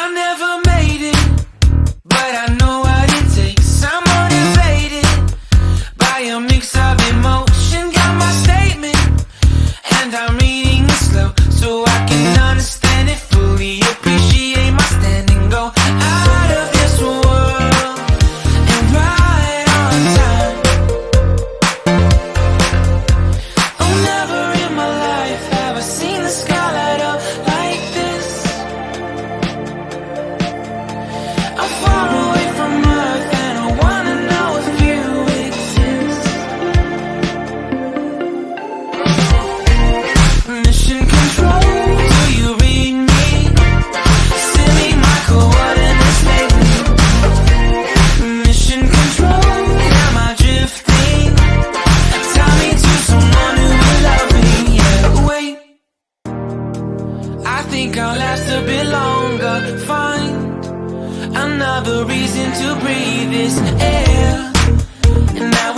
I never made it, but I know what it takes. I'm motivated by a mix of emotion. Got my statement, and I'm reading it slow so I can understand it fully. Appreciate my standing, go out of this world and right on time. Oh, never in my life have I seen the sky light up like this. I'm far away from Earth and I wanna know if you exist. Mission control, do you read me? Send me my coordinates lately. Mission control, am I drifting? Tie me to someone who will love me. Yeah, wait, I think I'll last a bit longer. Find another reason to breathe this air, and now